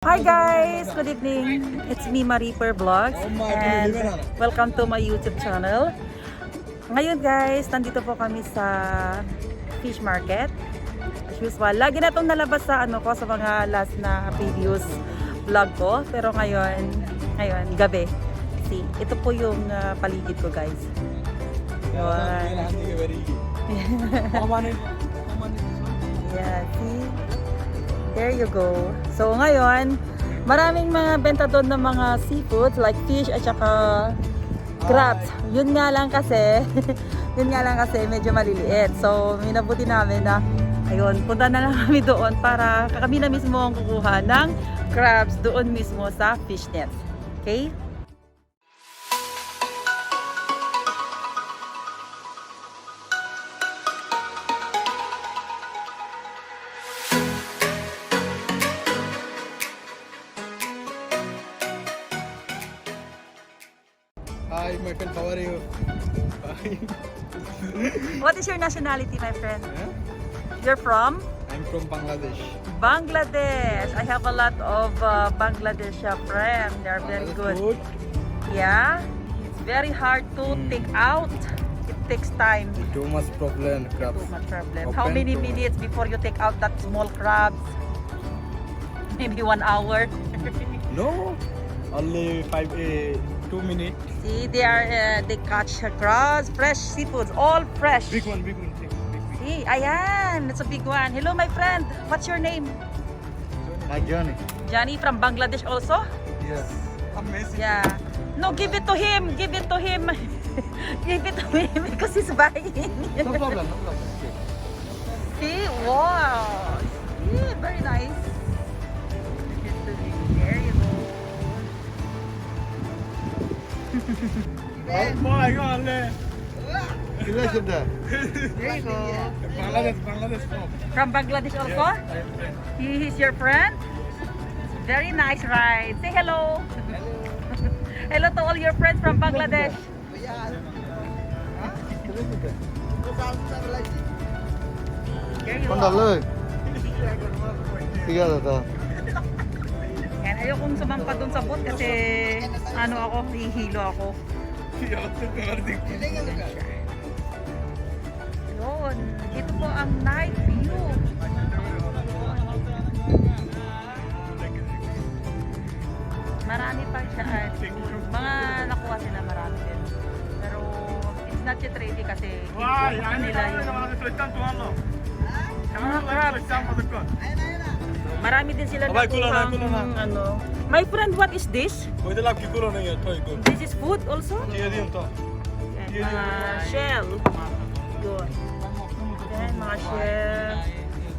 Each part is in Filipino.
Hi guys! Good evening! It's me, Mariper Vlogs, and welcome to my YouTube channel. Ngayon guys, nandito po kami sa fish market. As usual, lagi na itong nalabas sa sa mga last na previous vlog ko. Pero ngayon, gabi. See, ito po yung paligid ko guys. Yeah, see? There you go. So ngayon, maraming mga benta doon ng mga seafoods like fish at saka crabs. Yun nga lang kasi medyo maliliit. So minabuti namin na ayun, punta na lang kami doon para kami na mismo ang kukuha ng crabs doon mismo sa fish net. Okay? Hi, my friend. How are you? What is your nationality, my friend? Yeah? You're from? I'm from Bangladesh. Bangladesh. I have a lot of Bangladesh friends. They are very good. Food? Yeah, it's very hard to take out. It takes time. Too much problem, crabs. Too much problem. Open How many to- minutes before you take out that small crabs? Maybe 1 hour. No, only 2 minutes. See, they catch crabs, fresh seafoods, all fresh. Big one. Big. See, ayan, it's a big one. Hello, my friend. What's your name? My journey. Johnny from Bangladesh also? Yes. Amazing. Yeah. No, give it to him. Give it to him. Give it to him because he's buying. No problem. See? Wow. See? Very nice. There you go. Oh my God. There you go. Bangladesh. From Bangladesh also? He is your friend? Very nice, right? Say hello. Hello to all your friends from Bangladesh. There you go. Yan, ayokong sumampa dun sa boat kasi hihilo ako. Yun, ito po ang night view. Marami pa siya. Mga nakuha sila marami din. Pero it's not yet ready kasi nila yung mga crabs. Marami din sila nakuha My friend, what is this? This is food also? Yan, mga shell. Yun. Yan, mga shell.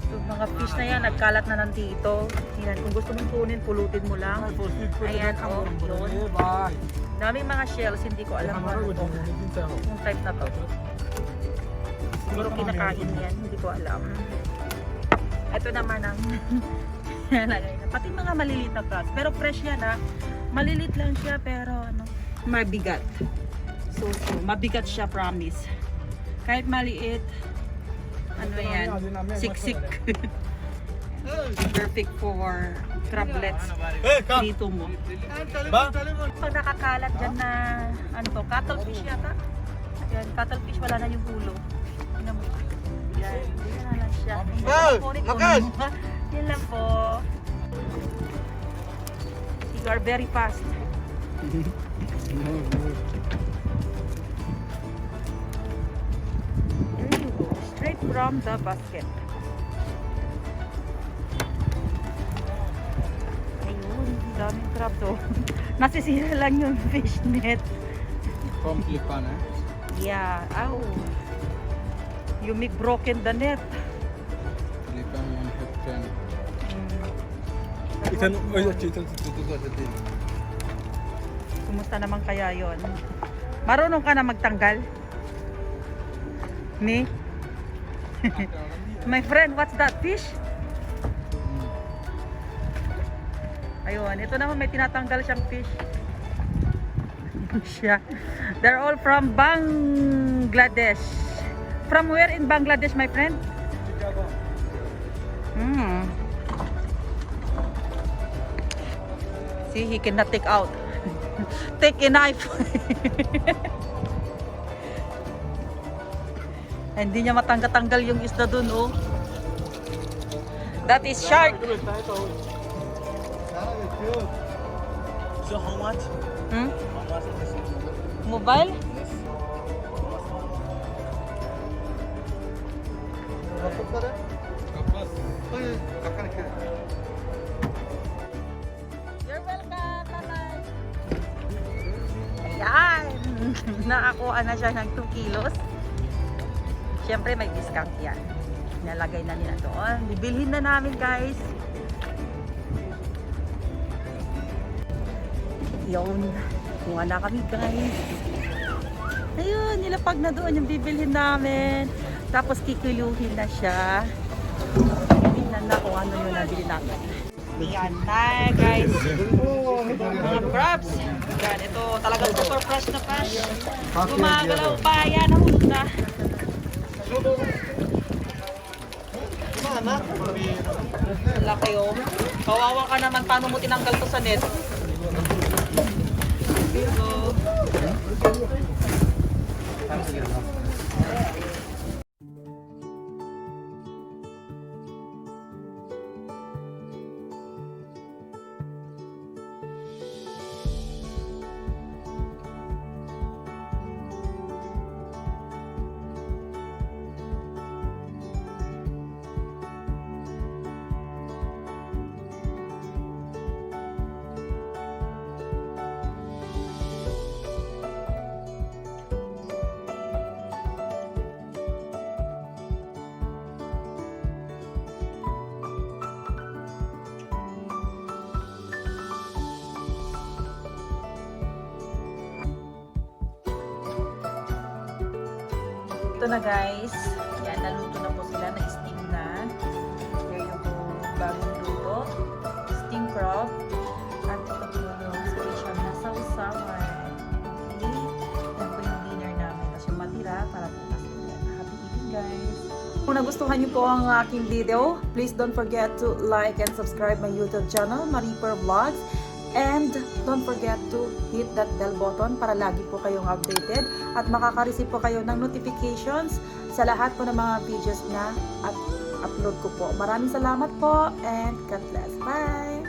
Yung mga fish na yan, nagkalat na nandito. Yan, kung gusto mong kunin, pulutin mo lang. Ayan, yun. Daming mga shells, hindi ko alam yung type na to. Siguro kinakain yan, hindi ko alam. Ito naman ang pati mga maliliit na crabs. Pero fresh yan ha. Maliliit lang siya pero mabigat. So, mabigat siya, promise. Kahit maliit, yan, siksik. Perfect for crablets. Dito mo. Pag nakakalat dyan na, cuttlefish yata. Yan, cuttlefish, wala na yung ulo. Yan, yan na lang siya. Yan lang po. You are very fast. There you go. Straight from the basket. Ayun, daming crab to. Nasisira lang yung fish net. Complete pan, eh? Yeah. Ow. You make broken the net. Lipan 110. Kumusta naman kaya yon? Marunong ka na magtanggal? Me? My friend, what's that fish? Ayun, ito naman may tinatanggal siyang fish. Siya. They're all from Bangladesh. From where in Bangladesh, my friend? See, he cannot take out. Take a knife. Hindi niya matanggal-tanggal yung isda dun, oh. That is shark. So how much? Hmm? Mobile? You're welcome, bye-bye. Ayan. Nakakuha na siya ng 2 kilos. Siyempre may discount yan. Nalagay na nila doon. Bibilhin na namin, guys. Yun. Kuha na kami, guys. Ayun, nilapag na doon yung bibilhin namin. Tapos kikiluhin na siya. Tingnan na kung ano yung nabili namin. Ayan na, guys. Mga crabs. Yan, ito talagang super fresh na fresh. Gumagalaw pa. Yan, nahulog na. Laki, oh. Kawawa ka naman. Paano mo tinanggal to sa net? So, ito na, guys. Yan, naluto na po sila. Na-steam na. Here yung bagong luto. Steam crab. At ito po yung special na sausawan. Okay. Yan po yung dinner namin. Kasi matira para po kasi happy eating, guys. Kung nagustuhan niyo po ang aking video, please don't forget to like and subscribe my YouTube channel, Mariper Vlogs. And don't forget to hit that bell button para lagi po kayong updated at makaka-receive po kayo ng notifications sa lahat po ng mga videos na upload ko po. Maraming salamat po and God bless. Bye!